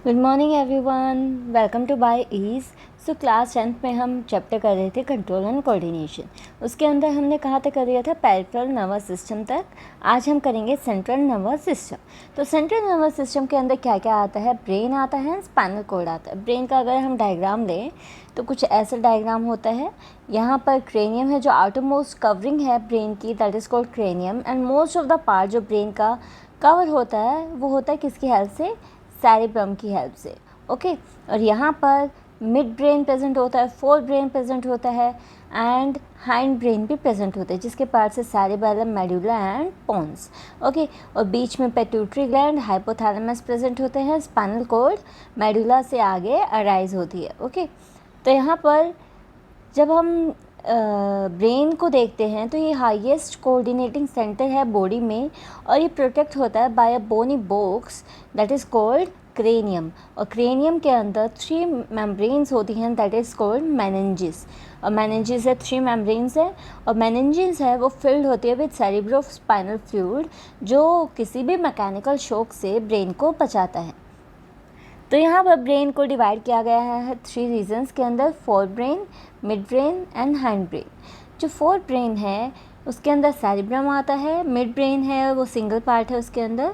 Good morning everyone, welcome to Byju's. So class 10th में हम chapter कर रहे थे कंट्रोल एंड कोऑर्डिनेशन। उसके अंदर हमने कहाँ तक कर लिया था? पेरिफेरल नर्वस सिस्टम तक। आज हम करेंगे सेंट्रल नर्वस सिस्टम। तो सेंट्रल नर्वस सिस्टम के अंदर क्या क्या आता है? ब्रेन आता है, स्पाइनल कॉर्ड आता है। ब्रेन का अगर हम डायग्राम लें तो कुछ ऐसा डायग्राम होता है। यहाँ पर क्रेनियम है जो आउटर मोस्ट कवरिंग है ब्रेन की, that is called cranium. And most of the part जो ब्रेन का कवर होता है वो होता है किसकी हेल्प से? सेरिब्रम की हेल्प से। ओके, और यहाँ पर मिड ब्रेन प्रेजेंट होता है, फोर ब्रेन प्रेजेंट होता है एंड हाइंड ब्रेन भी प्रेजेंट होता है, जिसके पार्ट से cerebellum, medulla and pons. Okay, और बीच में पेट्यूटरी ग्लैंड, हाइपोथैलेमस प्रेजेंट होते हैं। स्पाइनल कॉर्ड मेडुला से आगे अराइज होती है। ओके, तो यहाँ पर जब हम ब्रेन को देखते हैं तो ये हाईएस्ट कोऑर्डिनेटिंग सेंटर है बॉडी में, और ये प्रोटेक्ट होता है by a bony box that is called cranium. और क्रेनियम के अंदर 3 मेम्ब्रेन्स होती हैं दैट इज़ कॉल्ड मेनिंजेस। और मेनिंजेस है 3 मेम्ब्रेन्स है, और मेनिंजेस है वो फिल्ड होती है विद सेरिब्रो स्पाइनल फ्लूइड, जो किसी भी मैकेनिकल शॉक से ब्रेन को बचाता है। तो यहाँ पर ब्रेन को डिवाइड किया गया है 3 रीजन्स के अंदर: fore brain, mid brain and hind brain. जो फोर ब्रेन है उसके अंदर सेरिब्रम आता है, मिड ब्रेन है वो सिंगल पार्ट है उसके अंदर,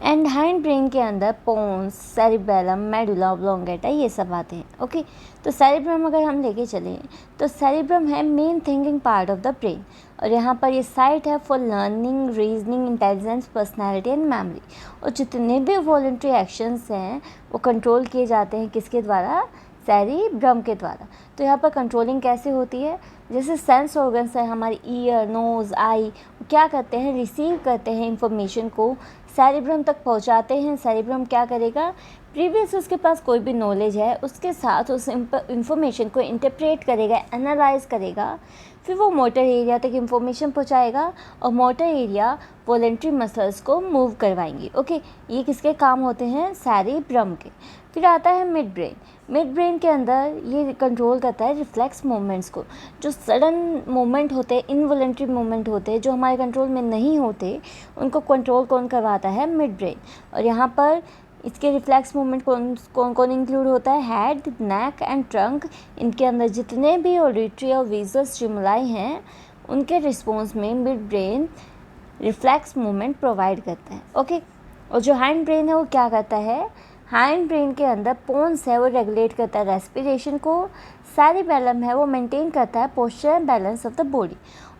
एंड हाइंड ब्रेन के अंदर पोन्स, सेरिबेलम, मेडुला ऑब्लोंगेटा ये सब आते हैं। ओके, तो सेरिब्रम अगर हम लेके चलें तो सेरिब्रम है main thinking part of the brain, और यहाँ पर ये साइट है for learning, reasoning, intelligence, personality and memory. और जितने भी वॉलंटरी एक्शंस हैं वो कंट्रोल किए जाते हैं किसके द्वारा? सेरिब्रम के द्वारा। तो यहाँ पर कंट्रोलिंग कैसे होती है? जैसे सेंस ऑर्गन्स है हमारी ईयर, नोज़, आई, क्या करते हैं? रिसीव करते हैं इंफॉर्मेशन को, सेरिब्रम तक पहुंचाते हैं। सेरिब्रम क्या करेगा? प्रीवियस उसके पास कोई भी नॉलेज है उसके साथ उस इंफॉर्मेशन को इंटरप्रेट करेगा, एनालाइज करेगा, फिर वो मोटर एरिया तक इंफॉर्मेशन पहुंचाएगा, और मोटर एरिया वॉलंटरी मसल्स को मूव करवाएंगी। ओके, ये किसके काम होते हैं? सेरिब्रम के। फिर आता है मिड ब्रेन। मिड ब्रेन के अंदर ये कंट्रोल करता है रिफ्लेक्स मूवमेंट्स को। जो सडन मूवमेंट होते हैं, इनवॉलंटरी मूवमेंट होते हैं, जो हमारे कंट्रोल में नहीं होते, उनको कंट्रोल कौन करवाता है? Mid brain. और यहाँ पर इसके रिफ्लेक्स मूवमेंट कौन कौन इंक्लूड होता है? Head, neck and trunk. इनके अंदर जितने भी ऑडिटरी और विजुअल स्टिमुलाई हैं उनके रिस्पॉन्स में mid brain reflex movement provide करता है। ओके, और जो हाइंड ब्रेन है वो क्या करता है? हाइंड ब्रेन के अंदर पोन्स है वो रेगुलेट करता है रेस्पिरेशन को, सेरिबेलम है वो मेंटेन करता है posture and balance of the body.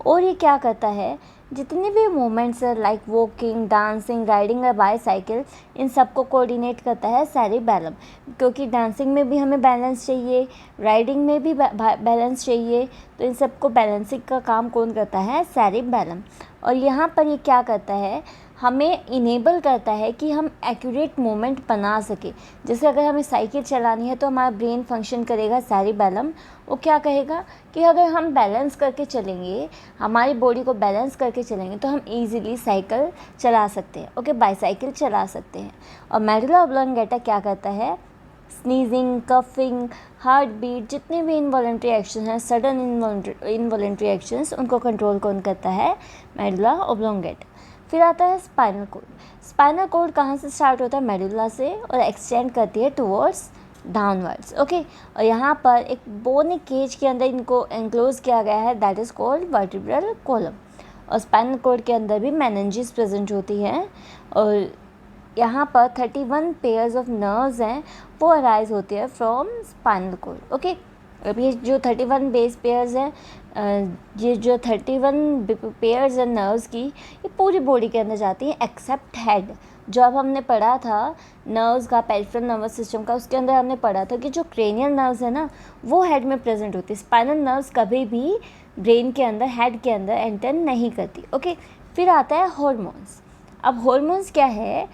और ये क्या करता है? जितने भी मूवमेंट्स है लाइक वॉकिंग, डांसिंग, राइडिंग या बाईसाइकिल, इन सबको कोऑर्डिनेट करता है सेरिबेलम। क्योंकि डांसिंग में भी हमें बैलेंस चाहिए, राइडिंग में भी बैलेंस चाहिए, तो इन सबको बैलेंसिंग का काम कौन करता है? सेरिबेलम। और यहाँ पर ये क्या करता है? हमें इनेबल करता है कि हम एक्यूरेट मूवमेंट बना सके। जैसे अगर हमें साइकिल चलानी है तो हमारा ब्रेन फंक्शन करेगा सेरिबेलम। वो क्या कहेगा कि अगर हम बैलेंस करके चलेंगे, हमारी बॉडी को बैलेंस करके चलेंगे, तो हम इजीली साइकिल चला सकते हैं। ओके, बाईसाइकिल चला सकते हैं। और मेडुला ऑब्लोंगेटा क्या करता है? स्नीजिंग, कफिंग, हार्ट बीट, जितने भी इनवॉलंटरी एक्शन हैं, सडन इनवॉलंटरी एक्शंस, उनको कंट्रोल कौन करता है? Medulla oblongata. फिर आता है स्पाइनल कॉर्ड। स्पाइनल कॉर्ड कहाँ से स्टार्ट होता है? मेडुला से, और एक्सटेंड करती है टुवर्ड्स डाउनवर्ड्स। ओके, और यहाँ पर एक बोनी केज के अंदर इनको एनक्लोज किया गया है that is called vertebral column. और स्पाइनल कॉर्ड के अंदर भी मेनिंजेस प्रेजेंट होती हैं, और यहाँ पर 31 पेयर्स ऑफ नर्व्स हैं वो अराइज होती है फ्रॉम स्पाइनल कॉर्ड। ओके, अब ये जो 31 बेस पेयर्स हैं, ये जो 31 पेयर्स हैं नर्व्स की, ये पूरी बॉडी के अंदर जाती हैं एक्सेप्ट हेड। जो अब हमने पढ़ा था नर्व्स का, पेरिफेरल नर्वस सिस्टम का, उसके अंदर हमने पढ़ा था कि जो क्रेनियल नर्व्स है ना वो हेड में प्रेजेंट होती है। स्पाइनल नर्व्स कभी भी ब्रेन के अंदर, हेड के अंदर एंटर नहीं करती। ओके, फिर आता है हॉर्मोन्स। अब हॉर्मोन्स क्या है?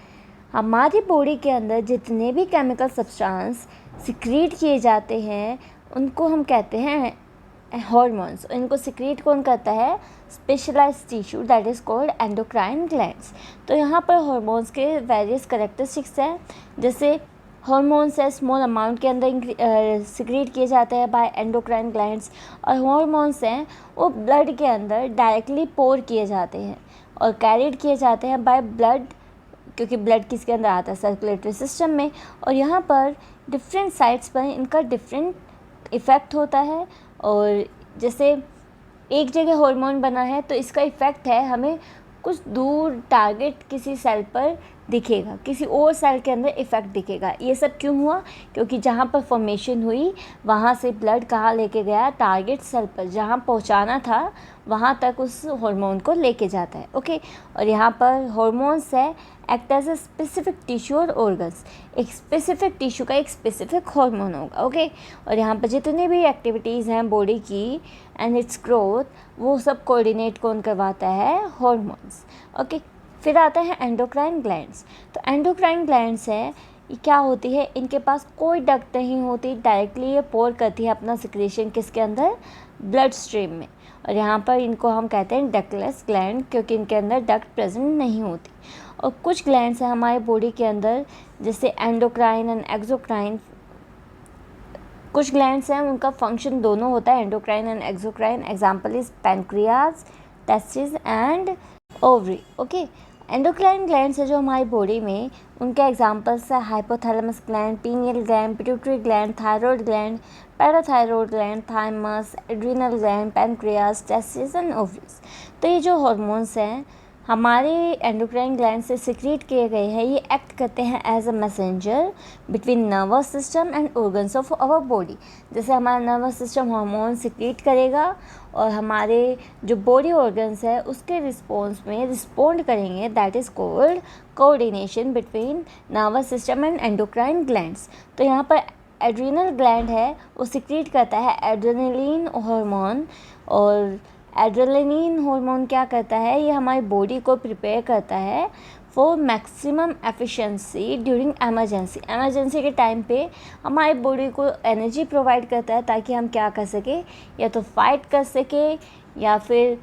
हमारी बॉडी के अंदर जितने भी केमिकल सब्सटेंस सिक्रीट किए जाते हैं उनको हम कहते हैं हॉर्मोन्स। इनको सिक्रीट कौन करता है? Specialised tissue that is called endocrine glands. तो यहाँ पर हॉर्मोन्स के वेरियस कैरेक्टरिस्टिक्स हैं। जैसे हॉर्मोन्स है स्मॉल अमाउंट के अंदर सिक्रीट किए जाते हैं बाय एंडोक्राइन ग्लैंड्स, और हॉर्मोन्स हैं वो ब्लड के अंदर डायरेक्टली पोर किए जाते हैं और कैरिड किए जाते हैं बाय ब्लड क्योंकि ब्लड किसके अंदर आता है, सर्कुलेटरी सिस्टम में, और यहाँ पर डिफरेंट साइट्स पर इनका डिफरेंट इफ़ेक्ट होता है। और जैसे एक जगह हार्मोन बना है तो इसका इफ़ेक्ट है हमें कुछ दूर टारगेट किसी सेल पर दिखेगा, किसी और सेल के अंदर इफ़ेक्ट दिखेगा। ये सब क्यों हुआ? क्योंकि जहाँ पर फॉर्मेशन हुई वहाँ से ब्लड कहाँ लेके गया, टारगेट सेल पर, जहाँ पहुँचाना था वहाँ तक उस हार्मोन को लेके जाता है। ओके, और यहाँ पर हार्मोन्स है act as a specific tissue और ऑर्गन्स। एक स्पेसिफिक टिश्यू का एक स्पेसिफिक हार्मोन होगा। ओके, और यहाँ पर जितनी भी एक्टिविटीज़ हैं बॉडी की एंड इट्स ग्रोथ, वो सब कोऑर्डिनेट कौन करवाता है? हार्मोन्स। ओके, फिर आता है एंडोक्राइन ग्लैंड्स। तो एंडोक्राइन ग्लैंड्स है, ये क्या होती है? इनके पास कोई डक्ट नहीं होती, डायरेक्टली ये पोर करती है अपना सिक्रेशन किसके अंदर? ब्लड स्ट्रीम में। और यहाँ पर इनको हम कहते हैं डक्टलेस ग्लैंड, क्योंकि इनके अंदर डक्ट प्रेजेंट नहीं होती। और कुछ ग्लैंड्स हैं हमारे बॉडी के अंदर, जैसे एंडोक्राइन एंड एक्सोक्राइन। कुछ ग्लैंड्स हैं उनका फंक्शन दोनों होता है, endocrine and exocrine. Example is pancreas, testis and ovary. Okay, endocrine glands है जो हमारी बॉडी में, उनके एग्जांपल्स है hypothalamus gland, pineal gland, pituitary gland, thyroid gland, parathyroid gland, thymus, adrenal gland, pancreas, testis and ovaries. तो ये जो hormones हैं हमारे एंडोक्राइन ग्लैंड से सिक्रीट किए गए हैं, ये एक्ट करते हैं as a messenger between nervous system and organs of our body. जैसे हमारा नर्वस सिस्टम हार्मोन सिक्रीट करेगा और हमारे जो बॉडी ऑर्गन्स है उसके रिस्पॉन्स में रिस्पॉन्ड करेंगे, that is called coordination between nervous system and endocrine glands. तो यहाँ पर एड्रिनल ग्लैंड है वो सिक्रीट करता है एड्रेनलिन हार्मोन, और एड्रेनलिन हार्मोन क्या करता है? ये हमारी बॉडी को प्रिपेयर करता है for maximum efficiency during emergency. Emergency के टाइम पे हमारी बॉडी को एनर्जी प्रोवाइड करता है ताकि हम क्या कर सकें, या तो फाइट कर सकें, या फिर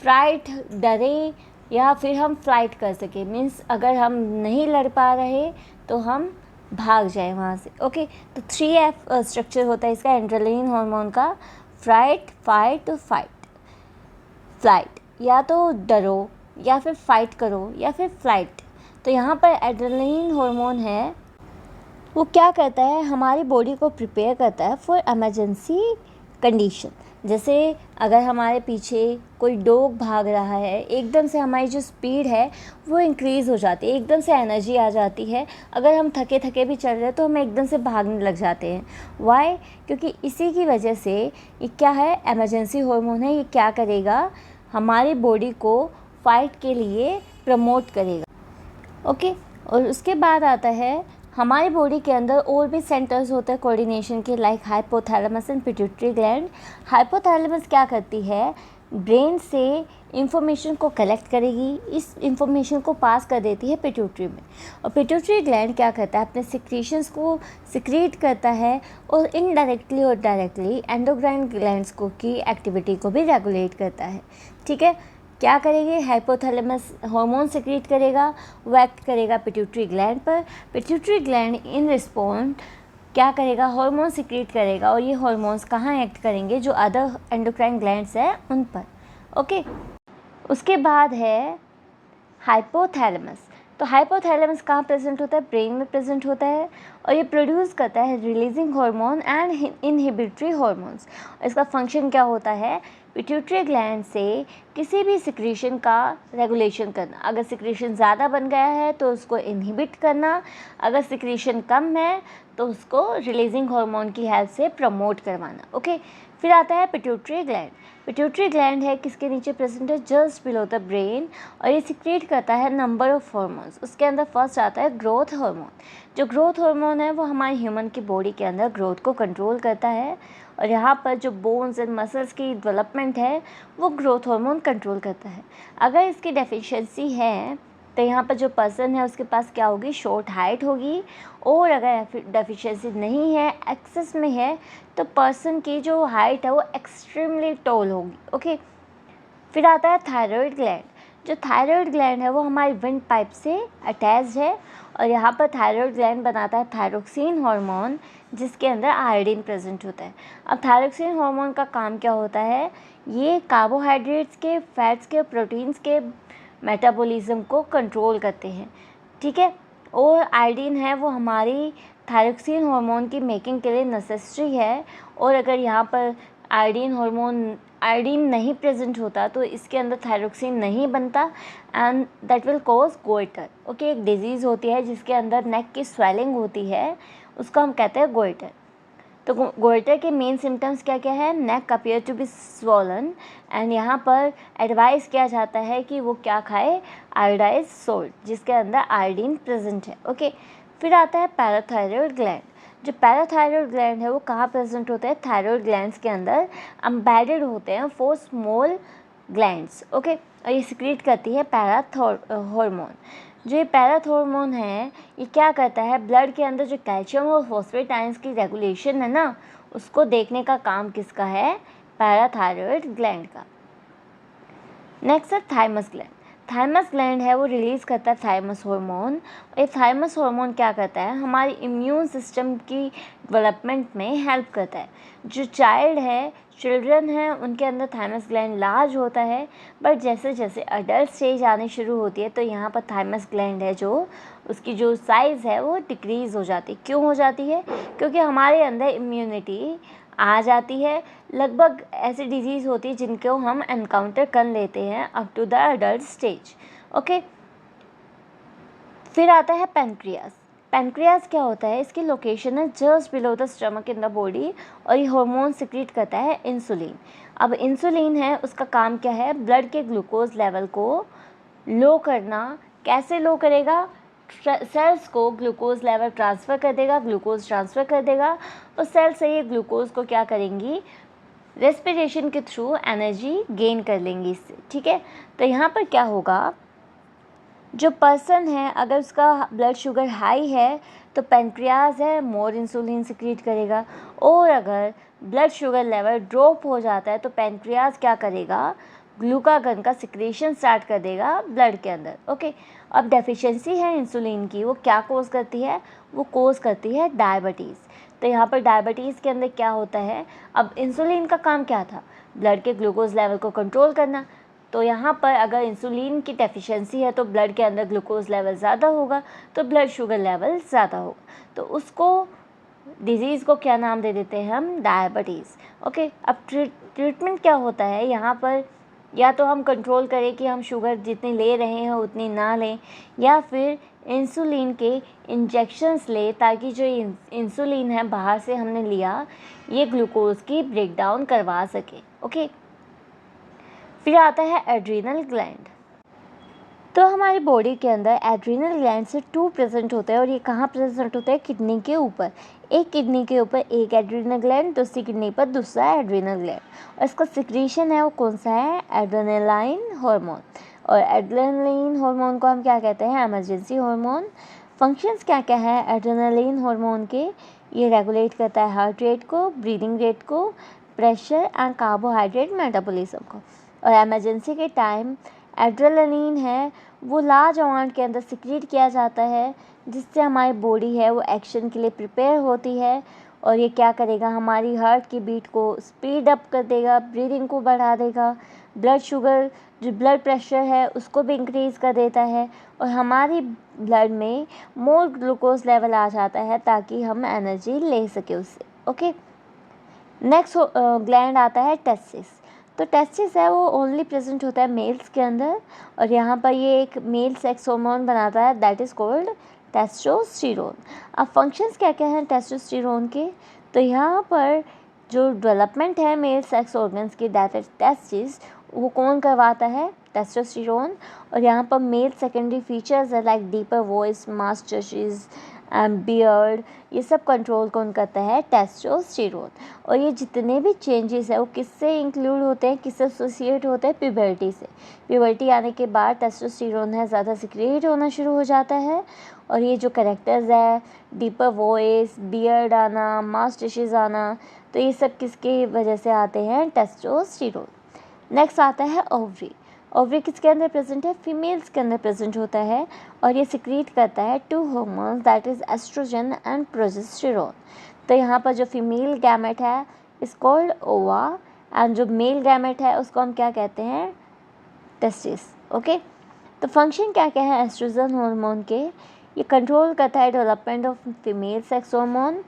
फ्राइट डरे, या फिर हम फ्लाइट कर सकें। मीन्स अगर हम नहीं लड़ पा रहे तो हम भाग जाए वहाँ से। ओके, तो 3F स्ट्रक्चर होता है इसका एड्रेनलिन हार्मोन का, फ्राइट, फाइट, फाइट। फ्लाइट, या तो डरो, या फिर फाइट करो, या फिर फ्लाइट। तो यहाँ पर एड्रेनलिन हार्मोन है वो क्या करता है? हमारी बॉडी को प्रिपेयर करता है फॉर इमरजेंसी कंडीशन। जैसे अगर हमारे पीछे कोई डॉग भाग रहा है, एकदम से हमारी जो स्पीड है वो इंक्रीज़ हो जाती है, एकदम से एनर्जी आ जाती है। अगर हम थके थके भी चल रहे हैं तो हम एकदम से भागने लग जाते हैं। वाई? क्योंकि इसी की वजह से ये क्या है, इमरजेंसी हार्मोन है, ये क्या करेगा? हमारी बॉडी को फाइट के लिए प्रमोट करेगा। ओके, और उसके बाद आता है हमारी बॉडी के अंदर और भी सेंटर्स होते हैं कोऑर्डिनेशन के, like hypothalamus and pituitary gland. Hypothalamus क्या करती है? ब्रेन से इंफॉर्मेशन को कलेक्ट करेगी, इस इंफॉर्मेशन को पास कर देती है पिट्यूटरी में। और पिट्यूटरी ग्लैंड क्या करता है? अपने सिक्रीशंस को सिक्रीट करता है और इनडायरेक्टली और डायरेक्टली एंडोक्राइन ग्लैंड्स को की एक्टिविटी को भी रेगुलेट करता है। ठीक है, क्या करेंगे? हाइपोथैलेमस हार्मोन सिक्रीट करेगा, वो एक्ट करेगा पिट्यूटरी ग्लैंड पर। पिट्यूटरी ग्लैंड इन रिस्पॉन्ड क्या करेगा? हार्मोन सिक्रीट करेगा, और ये हार्मोन्स कहाँ एक्ट करेंगे? जो अदर एंडोक्राइन ग्लैंड्स हैं उन पर। ओके, उसके बाद है हाइपोथैलेमस। तो हाइपोथैलेमस कहाँ प्रेजेंट होता है? ब्रेन में प्रेजेंट होता है, और ये प्रोड्यूस करता है releasing hormone and inhibitory hormones. इसका फंक्शन क्या होता है? पिट्यूटरी ग्लैंड से किसी भी सिक्रीशन का रेगुलेशन करना। अगर सिक्रीशन ज़्यादा बन गया है तो उसको इनहिबिट करना, अगर सिक्रीशन कम है तो उसको रिलीजिंग हार्मोन की हेल्प से प्रमोट करवाना। ओके, फिर आता है पिट्यूटरी ग्लैंड। पिट्यूटरी ग्लैंड है किसके नीचे प्रेजेंट है? जस्ट बिलो द ब्रेन, और ये सिक्रीट करता है नंबर ऑफ हार्मोन्स। उसके अंदर फर्स्ट आता है ग्रोथ हार्मोन। जो ग्रोथ हार्मोन है वो हमारे ह्यूमन की बॉडी के अंदर ग्रोथ को कंट्रोल करता है, और यहाँ पर जो बोन्स एंड मसल्स की डेवलपमेंट है वो ग्रोथ हार्मोन कंट्रोल करता है। अगर इसकी डेफिशिएंसी है तो यहाँ पर जो पर्सन है उसके पास क्या होगी? शॉर्ट हाइट होगी, और अगर डेफिशिएंसी नहीं है, एक्सेस में है, तो पर्सन की जो हाइट है वो एक्सट्रीमली टॉल होगी। ओके, फिर आता है थायराइड ग्लैंड। जो थायराइड ग्लैंड है वो हमारी विंड पाइप से अटैच्ड है, और यहाँ पर थायराइड ग्लैंड बनाता है थायरोक्सिन हार्मोन, जिसके अंदर आयोडीन प्रेजेंट होता है। अब थायरोक्सिन हार्मोन का काम क्या होता है? ये कार्बोहाइड्रेट्स के, फैट्स के, प्रोटीन्स के मेटाबॉलिज्म को कंट्रोल करते हैं, ठीक है। और आयोडीन है वो हमारी थायरोक्सिन हार्मोन की मेकिंग के लिए नेसेसरी है, और अगर यहाँ पर आयोडीन नहीं प्रेजेंट होता तो इसके अंदर थायरोक्सिन नहीं बनता and that will cause goitre. Okay, एक डिजीज़ होती है जिसके अंदर नेक की स्वेलिंग होती है, उसको हम कहते हैं गोइटर। तो गोइटर के मेन सिम्टम्स क्या क्या है? Neck appear to be swollen, and यहाँ पर एडवाइस किया जाता है कि वो क्या खाए? आयोडाइज सोल्ट जिसके अंदर आयोडीन प्रेजेंट है। ओके, फिर आता है पैराथायरॉयड ग्लैंड। जो पैराथायरॉयड ग्लैंड है वो कहाँ प्रेजेंट होते हैं? थायरॉयड ग्लैंड्स के अंदर एम्बेडेड होते हैं 4 स्मॉल ग्लैंड्स। ओके, और ये सिक्रीट करती है हार्मोन। जो ये पैराथॉर्मोन है ये क्या करता है? ब्लड के अंदर जो कैल्शियम और फॉस्फेट आयंस की रेगुलेशन है ना, उसको देखने का काम किसका है? पैराथायरॉयड ग्लैंड का। नेक्स्ट है थाइमस ग्लैंड। थाइमस ग्लैंड है वो रिलीज़ करता है थाइमस हार्मोन। और ये थाइमस हार्मोन क्या करता है? हमारी इम्यून सिस्टम की डेवलपमेंट में हेल्प करता है। जो चिल्ड्रन हैं उनके अंदर थाइमस ग्लैंड लार्ज होता है, बट जैसे जैसे अडल्ट स्टेज आनी शुरू होती है तो यहाँ पर थाइमस ग्लैंड है जो उसकी जो साइज़ है वो डिक्रीज़ हो जाती है। क्यों हो जाती है? क्योंकि हमारे अंदर इम्यूनिटी आ जाती है। लगभग ऐसी डिजीज़ होती है जिनको हम एनकाउंटर कर लेते हैं up to the adult stage. Okay, फिर आता है पैनक्रियास। पैनक्रियास क्या होता है? इसकी लोकेशन है just below the stomach in the body, और ये हार्मोन सिक्रीट करता है इंसुलिन। अब इंसुलिन है उसका काम क्या है? ब्लड के ग्लूकोज लेवल को लो करना। कैसे लो करेगा? सेल्स को ग्लूकोज लेवल ट्रांसफ़र कर देगा, ग्लूकोज ट्रांसफ़र कर देगा, और सेल से ये ग्लूकोज को क्या करेंगी? रेस्पिरेशन के थ्रू एनर्जी गेन कर लेंगी इससे, ठीक है। तो यहाँ पर क्या होगा? जो पर्सन है अगर उसका ब्लड शुगर हाई है तो पैनक्रियाज है मोर इंसुलिन सिक्रीट करेगा, और अगर ब्लड शुगर लेवल ड्रॉप हो जाता है तो पैनक्रियाज क्या करेगा? ग्लूकागन का सिक्रेशन स्टार्ट कर देगा ब्लड के अंदर। ओके, अब डेफिशिएंसी है इंसुलिन की, वो क्या कोज करती है? वो कोज करती है डायबिटीज़। तो यहाँ पर डायबिटीज़ के अंदर क्या होता है? अब इंसुलिन का काम क्या था? ब्लड के ग्लूकोज लेवल को कंट्रोल करना। तो यहाँ पर अगर इंसुलिन की डेफिशिएंसी है तो ब्लड के अंदर ग्लूकोज लेवल ज़्यादा होगा, तो ब्लड शुगर लेवल ज़्यादा होगा, तो उसको डिज़ीज़ को क्या नाम दे देते हैं हम? डायबिटीज़। ओके, अब ट्रीटमेंट क्या होता है यहाँ पर? या तो हम कंट्रोल करें कि हम शुगर जितनी ले रहे हैं उतनी ना लें, या फिर इंसुलिन के इंजेक्शंस ले ताकि जो इंसुलिन है बाहर से हमने लिया ये ग्लूकोज की ब्रेकडाउन करवा सके। ओके, फिर आता है एड्रीनल ग्लैंड। तो हमारी बॉडी के अंदर एड्रीनल ग्लैंड से 2 प्रेजेंट होते हैं, और ये कहाँ प्रेजेंट होते हैं? किडनी के ऊपर। एक किडनी के ऊपर एक एड्रीनल ग्लैंड, दूसरी किडनी पर दूसरा एड्रीनल ग्लैंड, और इसका सिक्रीशन है वो कौन सा है? Adrenaline hormone. और एड्रेनालाइन हार्मोन को हम क्या कहते हैं? Emergency hormone. फंक्शंस क्या क्या है एड्रेनालाइन हार्मोन के? ये रेगुलेट करता है हार्ट रेट को, ब्रीदिंग रेट को, प्रेशर एंड कार्बोहाइड्रेट मेटाबॉलिज्म को। और इमरजेंसी के टाइम एड्रेनालिन है वो लार्ज अमाउंट के अंदर सिक्रीट किया जाता है, जिससे हमारी बॉडी है वो एक्शन के लिए प्रिपेयर होती है, और ये क्या करेगा? हमारी हार्ट की बीट को स्पीड अप कर देगा, ब्रीदिंग को बढ़ा देगा, ब्लड शुगर जो ब्लड प्रेशर है उसको भी इंक्रीज़ कर देता है, और हमारी ब्लड में मोर ग्लूकोज लेवल आ जाता है ताकि हम एनर्जी ले सके उससे। ओके, नेक्स्ट ग्लैंड आता है टेस्टिस। तो टेस्टिस है वो ओनली प्रेजेंट होता है मेल्स के अंदर, और यहाँ पर ये एक मेल सेक्स हार्मोन बनाता है दैट इज़ कॉल्ड टेस्टोस्टेरोन। अब फंक्शंस क्या क्या हैं टेस्टोस्टेरोन के? तो यहाँ पर जो डेवलपमेंट है मेल सेक्स ऑर्गन्स की दैट इज टेस्टिस, वो कौन करवाता है? टेस्टोस्टेरोन। और यहाँ पर मेल सेकेंडरी फीचर्स है like deeper voice, masters and beard, ये सब कंट्रोल कौन करता है? टेस्टोस्टेरोन। और ये जितने भी चेंजेस है वो किससे इंक्लूड होते हैं, किससे एसोसिएट होते हैं? प्यूबर्टी से। प्यूबर्टी आने के बाद टेस्टोस्टेरोन है ज़्यादा सिक्रेट होना शुरू हो जाता है, और ये जो कैरेक्टर्स है डीपर वॉइस, बियर्ड आना, मास्टर्स आना, तो ये सब किसकी वजह से आते हैं? टेस्टोस्टेरोन। नेक्स्ट आता है ओवरी। ओवरी किसके अंदर प्रेजेंट है? फीमेल्स के अंदर प्रेजेंट होता है, और ये सिक्रीट करता है 2 hormones that is oestrogen and progesterone. तो यहाँ पर जो फीमेल गैमेट है इज कॉल्ड ओवा, एंड जो मेल गैमेट है उसको हम क्या कहते हैं? टेस्टिस। ओके, तो फंक्शन क्या क्या है एस्ट्रोजन हार्मोन के? ये कंट्रोल करता है development of female sex hormone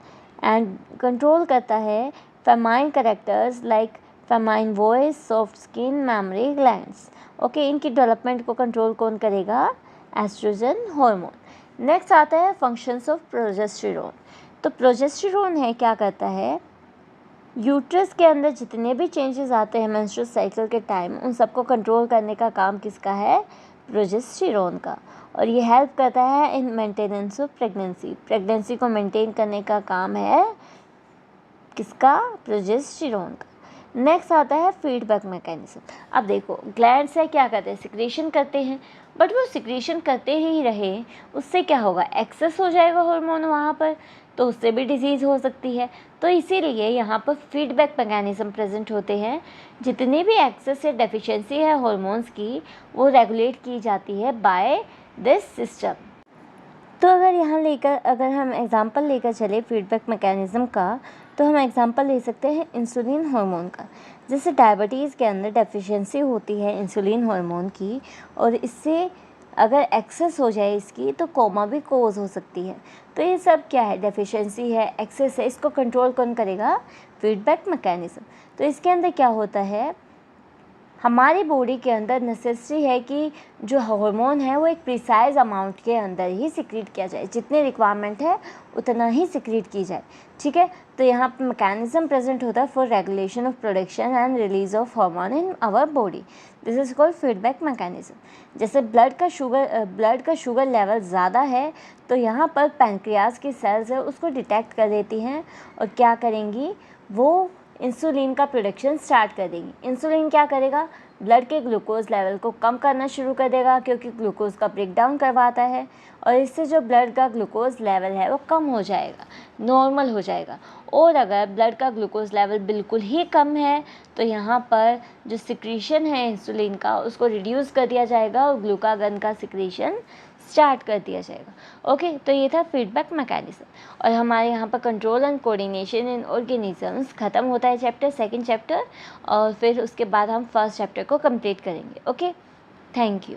and control करता है feminine characters like feminine voice, soft skin, memory glands. Okay, इनकी डेवलपमेंट को कंट्रोल कौन करेगा? Oestrogen hormone. नेक्स्ट आता है फंक्शंस ऑफ प्रोजेस्टेरोन। तो प्रोजेस्टेरोन है क्या करता है, यूट्रस के अंदर जितने भी चेंजेस आते हैं मेंस्ट्रुअल साइकिल के टाइम, उन सबको कंट्रोल करने का काम किसका है? प्रोजेस्टेरोन का। और ये हेल्प करता है in maintenance of pregnancy, pregnancy को मेंटेन करने का काम है किसका? प्रोजेस्टेरोन का। नेक्स्ट आता है फीडबैक मैकेनिज्म। अब देखो, ग्लैंड्स है क्या करते हैं? सिक्रेशन करते हैं, बट वो सिक्रेशन करते ही रहे, उससे क्या होगा? एक्सेस हो जाएगा हार्मोन वहाँ पर, तो उससे भी डिजीज़ हो सकती है। तो इसीलिए यहाँ पर फीडबैक मैकेनिज्म प्रेजेंट होते हैं। जितनी भी एक्सेस या डेफिशिएंसी है हार्मोन्स की, वो रेगुलेट की जाती है बाय दिस सिस्टम। तो अगर हम एग्जांपल लेकर चले फीडबैक मैकेनिज्म का, तो हम एग्जांपल ले सकते हैं इंसुलिन हार्मोन का। जैसे डायबिटीज़ के अंदर डेफिशिएंसी होती है इंसुलिन हार्मोन की, और इससे अगर एक्सेस हो जाए इसकी, तो कोमा भी कोज हो सकती है। तो ये सब क्या है? डेफिशिएंसी है, एक्सेस है, इसको कंट्रोल कौन करेगा? Feedback mechanism. तो इसके अंदर क्या होता है, हमारी बॉडी के अंदर नेसेसरी है कि जो हार्मोन है वो एक प्रिसाइज अमाउंट के अंदर ही सिक्रीट किया जाए, जितने रिक्वायरमेंट है उतना ही सिक्रीट की जाए। ठीक है, तो यहाँ पर मैकेनिज्म प्रेजेंट होता है for regulation of production and release of hormone in our body. This is called feedback mechanism. जैसे ब्लड का शुगर लेवल ज़्यादा है, तो यहाँ पर पैंक्रियाज की सेल्स है उसको डिटेक्ट कर देती हैं और क्या करेंगी, वो इंसुलिन का प्रोडक्शन स्टार्ट कर देंगी। इंसुलिन क्या करेगा? ब्लड के ग्लूकोज लेवल को कम करना शुरू कर देगा, क्योंकि ग्लूकोज का ब्रेक डाउन करवाता है, और इससे जो ब्लड का ग्लूकोज लेवल है वो कम हो जाएगा, नॉर्मल हो जाएगा। और अगर ब्लड का ग्लूकोज लेवल बिल्कुल ही कम है, तो यहाँ पर जो सिक्रीशन है इंसुलिन का उसको रिड्यूस कर दिया जाएगा और ग्लूकागन का सिक्रीशन स्टार्ट कर दिया जाएगा। ओके, तो ये था फीडबैक मैकेनिज्म। और हमारे यहाँ पर control and coordination in organisms ख़त्म होता है चैप्टर, सेकंड चैप्टर, और फिर उसके बाद हम फर्स्ट चैप्टर को कंप्लीट करेंगे। Okay, thank you.